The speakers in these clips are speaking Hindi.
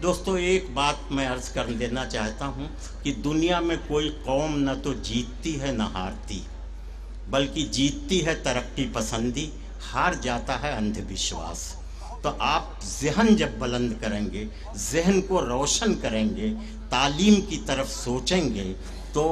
दोस्तों, एक बात मैं अर्ज कर देना चाहता हूँ कि दुनिया में कोई कौम न तो जीतती है न हारती, बल्कि जीतती है तरक्की पसंदी, हार जाता है अंधविश्वास। तो आप ज़हन जब बुलंद करेंगे, ज़हन को रोशन करेंगे, तालीम की तरफ सोचेंगे तो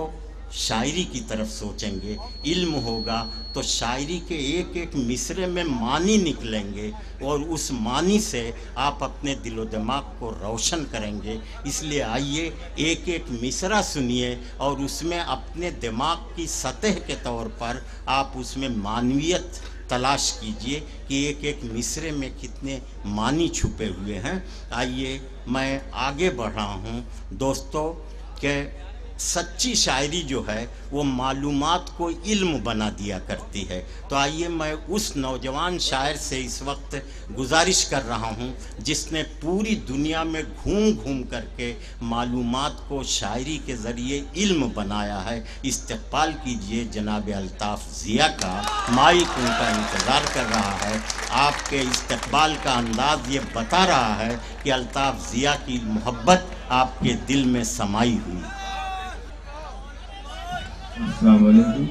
शायरी की तरफ सोचेंगे, इल्म होगा तो शायरी के एक एक मिसरे में मानी निकलेंगे और उस मानी से आप अपने दिलो दिमाग को रोशन करेंगे। इसलिए आइए एक एक मिसरा सुनिए और उसमें अपने दिमाग की सतह के तौर पर आप उसमें मानवियत तलाश कीजिए कि एक एक मिसरे में कितने मानी छुपे हुए हैं। आइए मैं आगे बढ़ रहा हूँ दोस्तों कि सच्ची शायरी जो है वो मालूमात को इल्म बना दिया करती है। तो आइए मैं उस नौजवान शायर से इस वक्त गुजारिश कर रहा हूँ जिसने पूरी दुनिया में घूम घूम करके मालूमात को शायरी के ज़रिए इल्म बनाया है। इस्तक़बाल कीजिए जनाब अल्ताफ़ ज़िया का। माइक उनका इंतज़ार कर रहा है। आपके इस्तक़बाल का अंदाज़ ये बता रहा है कि अल्ताफ़ ज़िया की मोहब्बत आपके दिल में समाई हुई। अस्सलाम वालेकुम।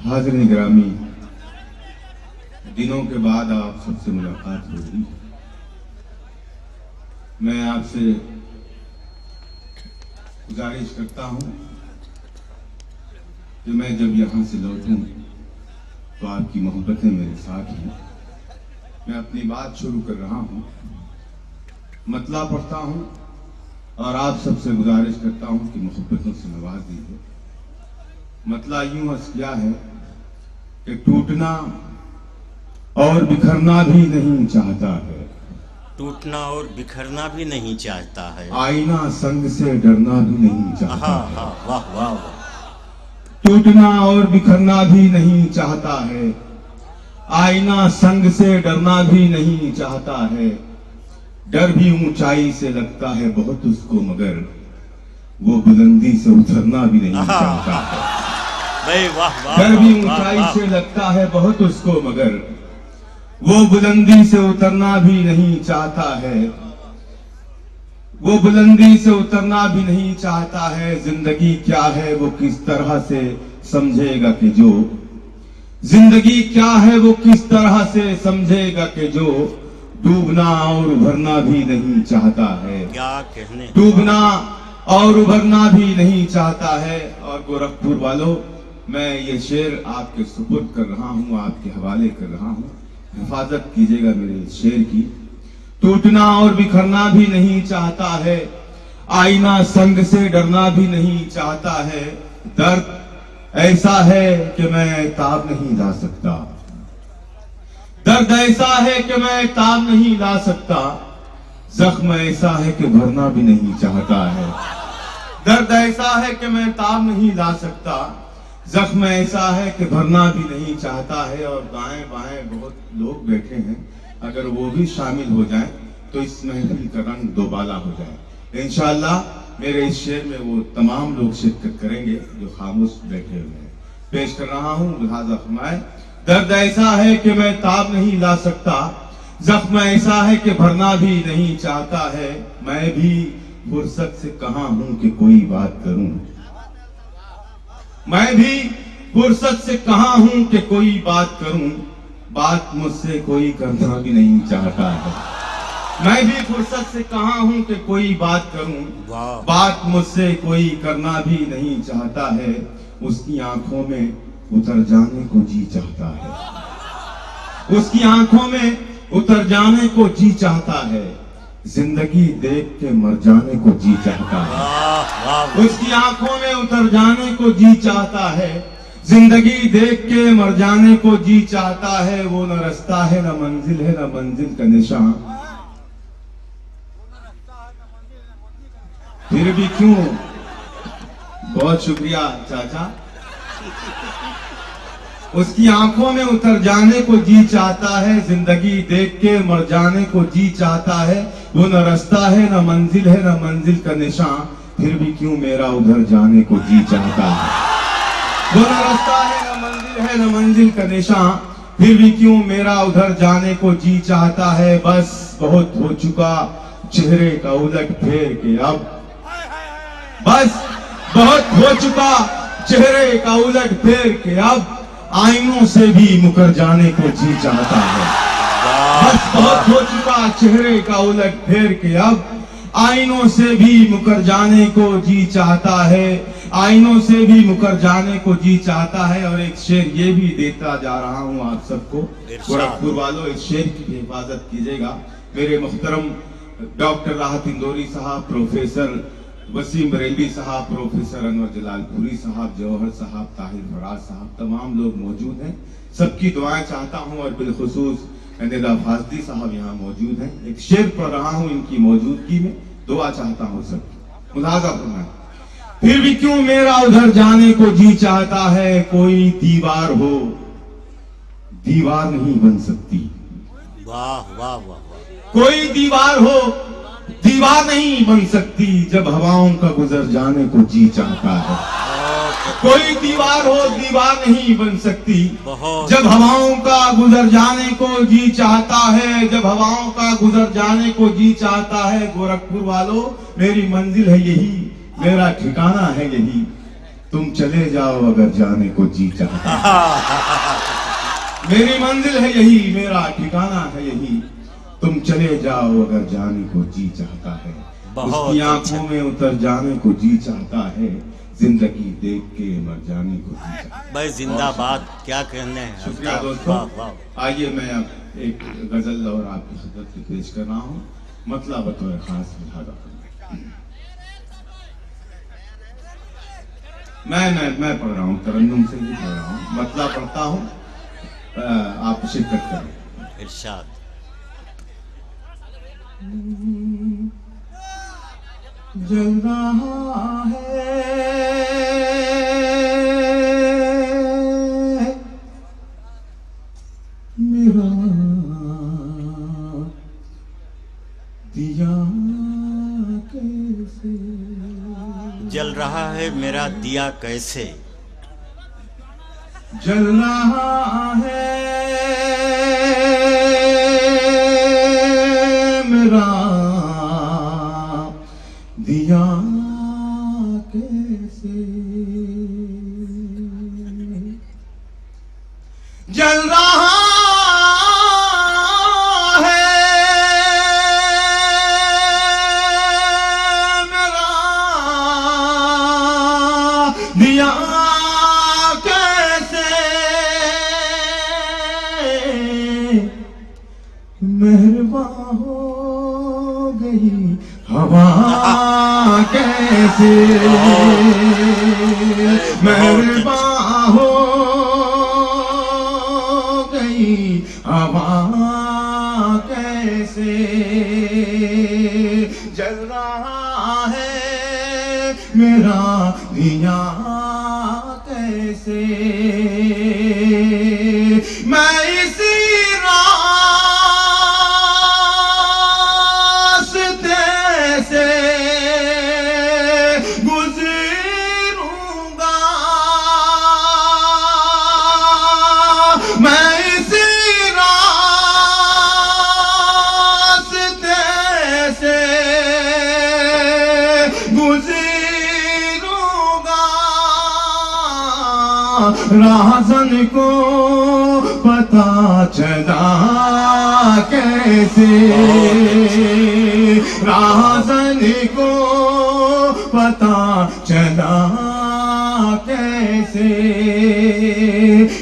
हाज़िरीन गिरामी, दिनों के बाद आप सबसे मुलाकात हो रही। मैं आपसे गुजारिश करता हूं कि मैं जब यहां से लौटूं तो आपकी मोहब्बतें मेरे साथ हैं। मैं अपनी बात शुरू कर रहा हूं, मतला पढ़ता हूं और आप सबसे गुजारिश करता हूं कि मोहब्बतों से नवाज दीजिए। मतला यूं अर्ज किया है कि टूटना और बिखरना भी नहीं चाहता है, टूटना और बिखरना भी नहीं चाहता है, आईना संग से डरना भी नहीं चाहता है। वाह वाह वाह। टूटना और बिखरना भी नहीं चाहता है, आईना संग से डरना भी नहीं चाहता है। डर भी ऊंचाई से लगता है बहुत उसको, मगर वो बुलंदी से उतरना भी नहीं चाहता है। डर भी ऊंचाई से लगता है बहुत उसको, मगर वो बुलंदी से उतरना भी नहीं चाहता है। वो बुलंदी से उतरना भी नहीं चाहता है। जिंदगी क्या है वो किस तरह से समझेगा कि जो, जिंदगी क्या है वो किस तरह से समझेगा कि जो डूबना और उभरना भी नहीं चाहता है। क्या कहने, डूबना और उभरना भी नहीं चाहता है। और गोरखपुर वालों, मैं ये शेर आपके सुपुर्द कर रहा हूँ, आपके हवाले कर रहा हूँ। हिफाजत कीजिएगा मेरे शेर की। टूटना और बिखरना भी नहीं चाहता है, आईना संग से डरना भी नहीं चाहता है। दर्द ऐसा है कि मैं ताब नहीं ला सकता, दर्द ऐसा है कि मैं ताब नहीं ला सकता। जख्म ऐसा है कि भरना भी नहीं चाहता है। दर्द ऐसा है कि मैं ताब नहीं ला सकता। जख्म ऐसा है कि भरना भी नहीं चाहता है। और दाएं बाएं बहुत लोग बैठे हैं, अगर वो भी शामिल हो जाएं तो इस महफिल का रंग दोबाला हो जाए। इंशाअल्लाह मेरे इस शेर में वो तमाम लोग शिरकत करेंगे जो खामोश बैठे हुए हैं। पेश कर रहा हूँ, लिहाजा फरमाए। दर्द ऐसा है कि मैं ताब नहीं ला सकता, जख्म ऐसा है कि भरना भी नहीं चाहता है। मैं भी फुर्सत से कहां हूं कि कोई बात करूं, मैं भी फुर्सत से कहां हूं कि कोई बात करूं। बात मुझसे कोई करना भी नहीं चाहता है। मैं भी फुर्सत से कहां हूं कि कोई बात करूं। बात मुझसे कोई करना भी नहीं चाहता है। उसकी आंखों में उतर जाने को जी चाहता है, उसकी आंखों में उतर जाने को जी चाहता है। जिंदगी देख के मर जाने को जी चाहता है, उसकी आंखों में उतर जाने को जी चाहता है। जिंदगी देख के मर जाने को जी चाहता है। वो न रास्ता है न मंजिल है, न मंजिल का निशान, फिर भी क्यों। बहुत शुक्रिया चाचा। उसकी आंखों में उतर जाने को जी चाहता है। जिंदगी देख के मर जाने को जी चाहता है। वो न रास्ता है न मंजिल है, न मंजिल का निशान, फिर भी क्यों मेरा उधर जाने को जी चाहता है। वो न रास्ता है न मंजिल है, न मंजिल का निशान, फिर भी क्यों मेरा उधर जाने को जी चाहता है। बस बहुत हो चुका चेहरे का उलट फेर के अब, बस बहुत हो चुका चेहरे का उलट फेर के अब, आईनों से भी मुकर जाने को जी चाहता है। बस बहुत हो चुका चेहरे का उलट फेर के अब, आईनों से भी मुकर जाने को जी चाहता है। आईनों से भी मुकर जाने को जी चाहता है। और एक शेर ये भी देता जा रहा हूं आप सबको, गोरखपुर वालों, इस शेर की हिफाजत कीजिएगा। मेरे मुहतरम डॉक्टर राहत इंदौरी साहब, प्रोफेसर वसीम बरेलवी साहब, प्रोफेसर अनवर जलालपुरी साहब, जौहर साहब, ताहिर फराज साहब, तमाम लोग मौजूद हैं। सबकी दुआएं चाहता हूं और बिलखुसूस निदा फाजली साहब यहाँ मौजूद हैं। एक शेर पढ़ रहा हूं इनकी मौजूदगी में, दुआ चाहता हूं सबकी। मुलाजा फरमाएं। फिर भी क्यों मेरा उधर जाने को जी चाहता है। कोई दीवार हो दीवार नहीं बन सकती। वाह वाह वाह। कोई दीवार हो दीवार नहीं बन सकती, जब हवाओं का गुजर जाने को जी चाहता है। कोई दीवार हो दीवार नहीं बन सकती, जब हवाओं का गुजर जाने को जी चाहता है। जब हवाओं का गुजर जाने को जी चाहता है। गोरखपुर वालों, मेरी मंजिल है यही, मेरा ठिकाना है यही, तुम चले जाओ अगर जाने को जी चाहता है। मेरी मंजिल है यही, मेरा ठिकाना है यही, तुम चले जाओ अगर जाने को जी चाहता है। उसकी आंखों में उतर जाने को जी चाहता है, जिंदगी देख के मर जाने को जी चाहता है। भाई जिंदाबाद, क्या कहने हैं। शुक्रिया दोस्तों। आइए मैं अब एक गजल और आपकी खिदमत में पेश कर रहा हूँ, मतलब बतौर खास लिहाजा। मैं पढ़ रहा हूँ, तरन्नुम से ही पढ़ रहा हूँ, मतलब पढ़ता हूँ, आप शिरकत करें। इरशाद। जल रहा है मेरा दिया कैसे। जल रहा है मेरा दिया कैसे। जल रहा है मेरा दिया कैसे। जल रहा है मेरा दिया कैसे। मेहरबान हो गई हवा कैसे। मेहरबान हो गई हवा कैसे। जल रहा है मेरा दिया कैसे। मैं इसी राज़न को पता चला कैसे। राज़न को पता चला कैसे।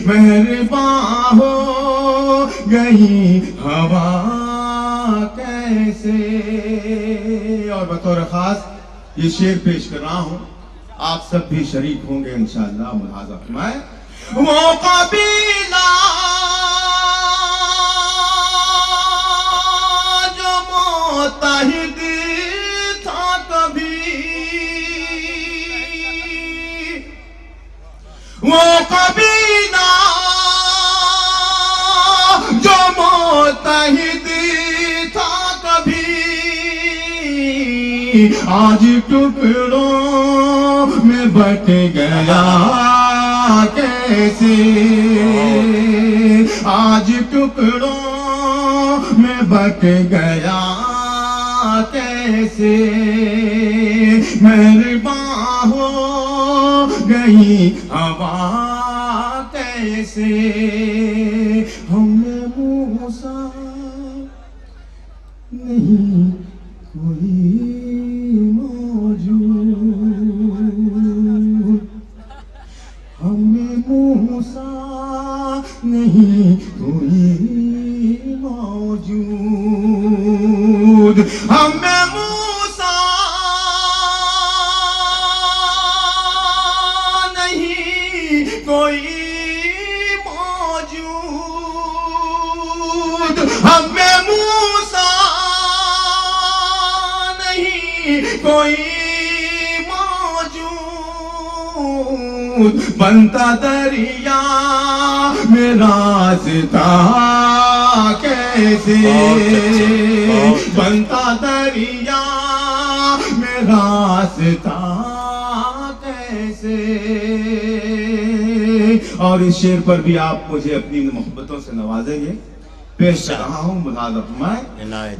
मेहरबान हो गई हवा कैसे। और बतौर खास ये शेर पेश कर रहा हूं, आप सब भी शरीक होंगे इंशाअल्लाह। मुलाज़ा फरमाएं। वो कबीला जो मुत्तहिद था कभी, वो कबीला जो मुत्तहिद था कभी, आज टुकड़ों में बट गया के कैसे, आज टुकड़ों में बट गया कैसे, मेहरबान हो गई हवा कैसे, हमने मूसा नहीं कोई मौजूद, हमें मूसा नहीं कोई मौजूद, हमें मूसा नहीं कोई मौजूद, हमें मूसा नहीं कोई मौजूद, बनता दरिया में रास्ता कैसे, बनता दरिया में रास्ता कैसे। और इस शेर पर भी आप मुझे अपनी मोहब्बतों से नवाजेंगे। पेश कर रहा हूँ मुनाज़र मैं,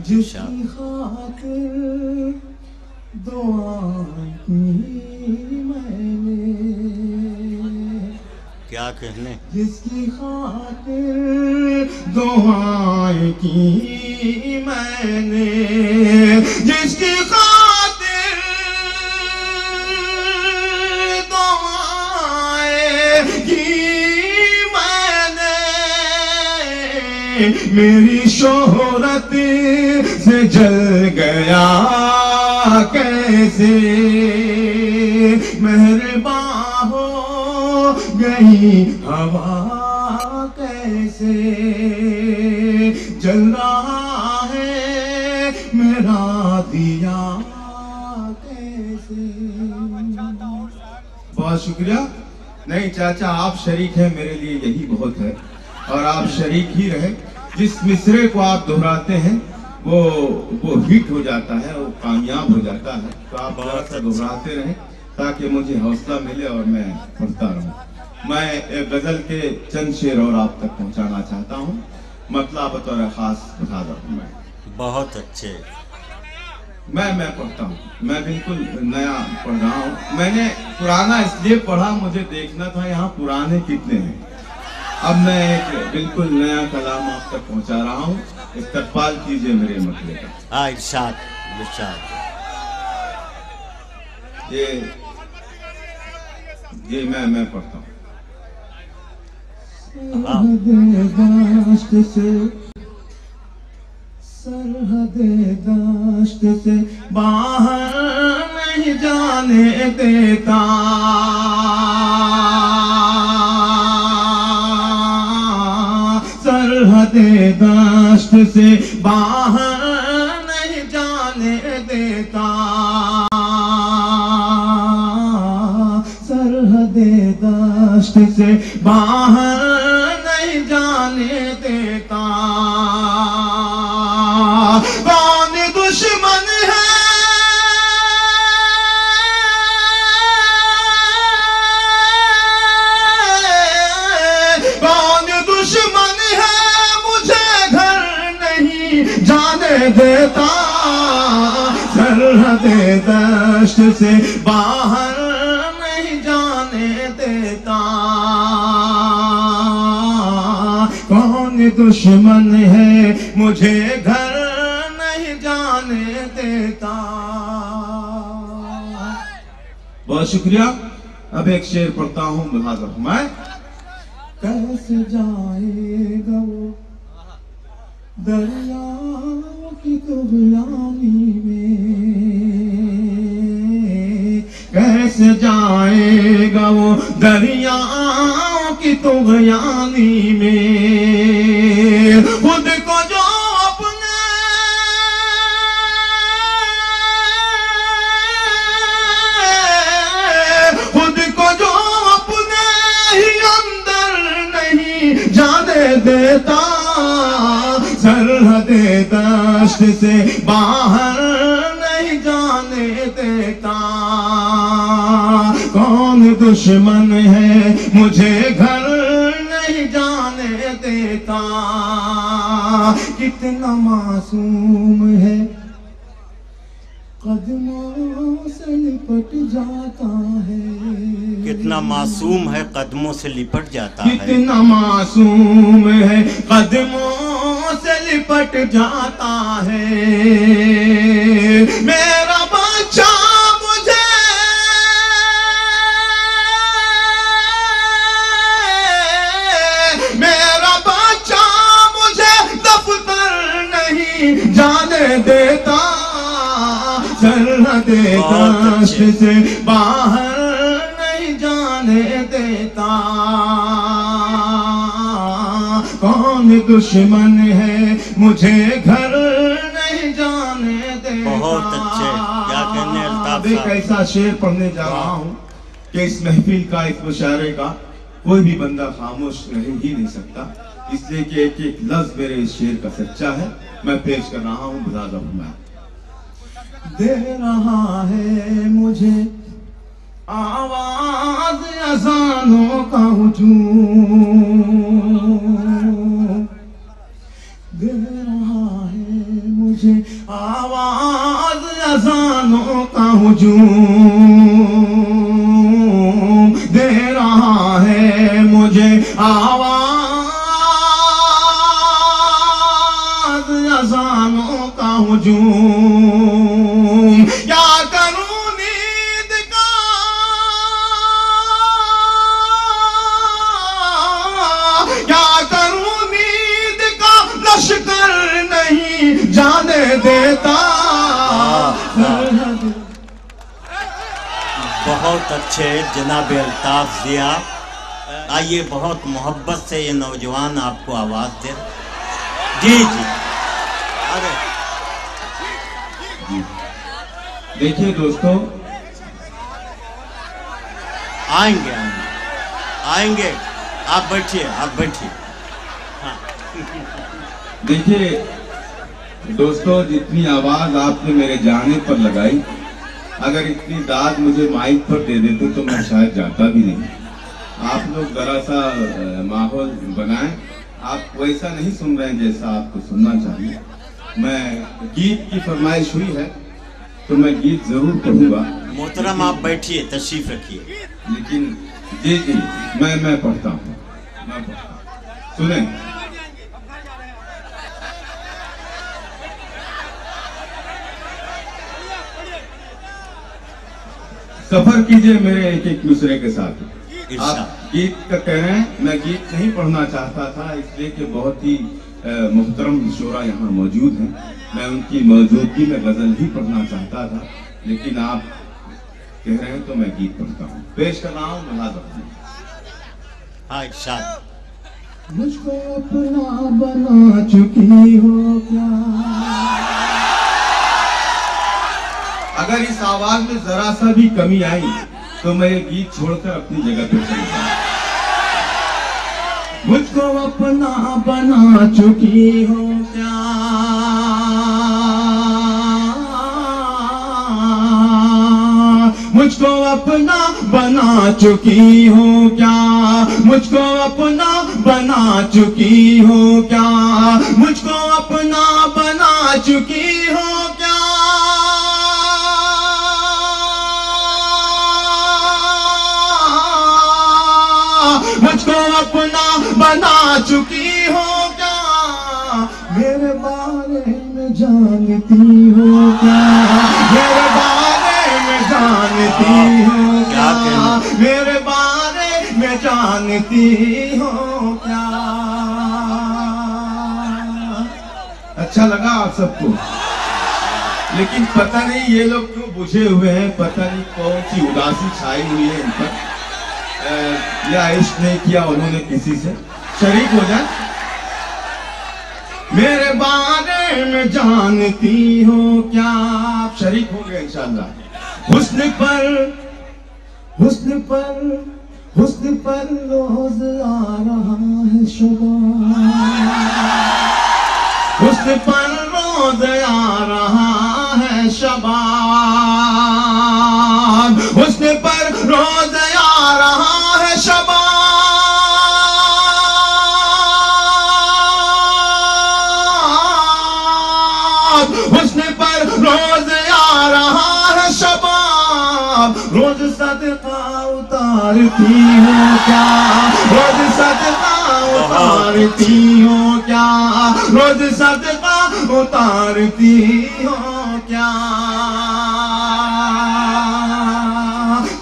जिसकी खातिर दुआ की मैंने, क्या कहने, जिसकी खातिर दुआएं की मैंने, जिसकी खातिर दुआएं की मैंने, मेरी शोहरत से जल गया कैसे, मेहरबान हो गई हवा कैसे, जल रहा है मेरा दिया कैसे। बहुत शुक्रिया। नहीं चाचा, आप शरीक हैं मेरे लिए यही बहुत है, और आप शरीक ही रहे। जिस मिसरे को आप दोहराते हैं वो हिट हो जाता है, वो कामयाब हो जाता है। तो आप दोहराते रहें ताकि मुझे हौसला मिले और मैं पढ़ता रहूं। मैं एक गजल के चंद शेर और आप तक पहुंचाना चाहता हूं, मतलब बतौर खास बता दूं। मैं बहुत अच्छे, मैं पढ़ता हूं, मैं बिल्कुल नया पढ़ रहा हूं। मैंने पुराना इसलिए पढ़ा, मुझे देखना था यहाँ पुराने कितने हैं। अब मैं एक बिल्कुल नया कलाम आप तक पहुंचा रहा हूं, इस्तकबाल कीजिए मेरे मतले का। इरशाद इरशाद। ये मैं पढ़ता हूँ। सरहदे दाश्त से बाहर नहीं जाने देता, सरहदे दाश्त से बाहर नहीं जाने देता, सरहदे दाश्त से बाहर नहीं जाने देता। कौन दुश्मन है कौन दुश्मन है मुझे घर नहीं जाने देता, सरहदे दश्त से बाहर नहीं जाने देता। कौन दुश्मन है मुझे घर नहीं जाने देता। बहुत शुक्रिया। अब एक शेर पढ़ता हूँ मुहाज़र मैं। कैसे जाएगा वो दरियाओं की तुगयानी में, कैसे जाएगा वो दरियाओं की तुगयानी में, खुद को जो अपने खुद को जो अपने ही अंदर नहीं जाने देता, सरहदे दश्त से बाहर नहीं जाने देता। कौन दुश्मन है मुझे घर नहीं जाने देता, कितना मासूम है कदमों से लिपट जाता है, कितना मासूम है कदमों से लिपट जाता है, कितना मासूम है कदमों से लिपट जाता है। मेरा बच्चा मुझे नहीं जाने देता, सरहद काश से बाहर नहीं जाने देता। कौन दुश्मन है मुझे घर नहीं जाने देता। बहुत अच्छे, क्या कहने अल्ताफ साहब। एक ऐसा शेर पढ़ने जा रहा हूँ कि इस महफिल का, इस मुशायरे का कोई भी बंदा खामोश रह ही नहीं सकता, इसलिए कि एक एक लफ्ज मेरे इस शेर का सच्चा है। मैं पेश कर रहा हूँ। बुज़ादा मैं दे रहा है मुझे आवाज अज़ानों का हुजूम, दे रहा है मुझे आवाज अज़ानों का हुजूम, दे रहा है मुझे आवाज अज़ानों का हुजूम। क्या करूं नींद का, क्या करूं नींद का लश्कर नहीं जाने देता। बहुत अच्छे जनाब अल्ताफ ज़िया। आइए बहुत मोहब्बत से ये नौजवान आपको आवाज दे। जी जी, अरे देखिए दोस्तों, आएंगे आएंगे, आप बैठिए, आप बैठिए। हाँ। देखिए दोस्तों, जितनी आवाज आपने मेरे जाने पर लगाई, अगर इतनी दाद मुझे माइक पर दे देते तो मैं शायद जाता भी नहीं। आप लोग जरा सा माहौल बनाएं। आप वैसा नहीं सुन रहे हैं जैसा आपको सुनना चाहिए। मैं गीत की फरमाइश हुई है तो मैं गीत जरूर पढ़ूंगा। मोहतरम आप बैठिए, तशरीफ रखिए। लेकिन जी जी, मैं पढ़ता हूँ, मैं पढ़ता हूँ। सुने, सफर कीजिए मेरे एक एक दूसरे के साथ। आप गीत का कह रहे हैं, मैं गीत नहीं पढ़ना चाहता था, इसलिए कि बहुत ही मुहतरम शोरा यहाँ मौजूद हैं। मैं उनकी मौजूदगी में गजल ही पढ़ना चाहता था, लेकिन आप कह रहे हैं तो मैं गीत पढ़ता हूँ। पेश कर रहा हूँ मुलाज़ा। हाँ, इरशाद। मुझको अपना बना चुकी हो क्या। अगर इस आवाज में जरा सा भी कमी आई तो मैं ये गीत छोड़कर अपनी जगह पर चल जाऊं। मुझको अपना बना चुकी हो क्या, मुझको अपना बना चुकी हो क्या, मुझको अपना बना चुकी हो क्या, मुझको अपना बना चुकी हो क्या। मुझको अपना बना चुकी हो क्या, मेरे बारे में जानती हो क्या, मेरे बारे में जानती हो क्या, मेरे बारे में जानती हो क्या। अच्छा लगा आप सबको? लेकिन पता नहीं ये लोग क्यों बुझे हुए हैं, पता नहीं कौन सी उदासी छाई हुई है इन पर, या इश्क नहीं किया उन्होंने किसी से। शरीक हो जाए। मेरे बारे में जानती हो क्या, आप शरीक हो गए इंशाअल्लाह। हुस्न पर हुस्न पर हुस्न पर रोज आ रहा है शुबह, हुस्न पर रोज आ रहा है शबाब, हुस्न पर रोज आ हुस्न पर रोज आ रहा है शबाब, रोज सदका उतारती हो क्या, रोज सदका उतारती हो क्या, रोज सदका उतारती हो क्या।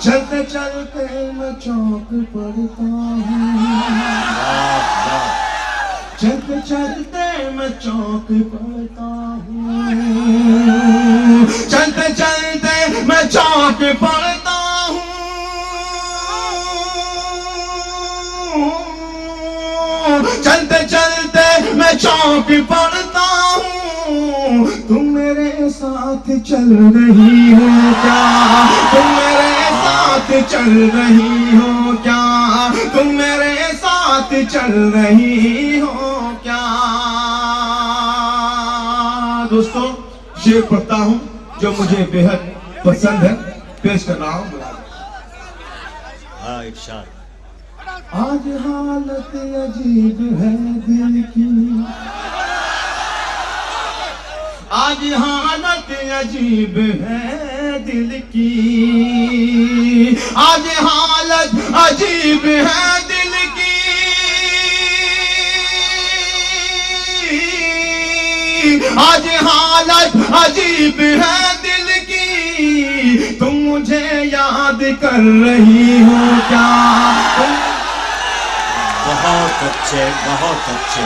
चलते चलते मैं चौक पड़ता हूँ, चलते चलते मैं चौक पड़ता हूँ, चलते चलते मैं चौक पड़ता हूँ, चलते चलते मैं चौक पड़ता हूँ। तुम मेरे साथ चल रही हो क्या, तुम मेरे साथ चल रही हो क्या, तुम मेरे साथ चल रही हो क्या। दोस्तों, शेर पढ़ता हूँ जो मुझे बेहद पसंद है, पेश कर रहा हूँ। इरशाद। आज हालत अजीब है दिल की, आज हालत अजीब है दिल की, आज हालत अजीब है दिल की, आज हालत अजीब है दिल की। तुम मुझे याद कर रही हो क्या? बहुत अच्छे, बहुत अच्छे।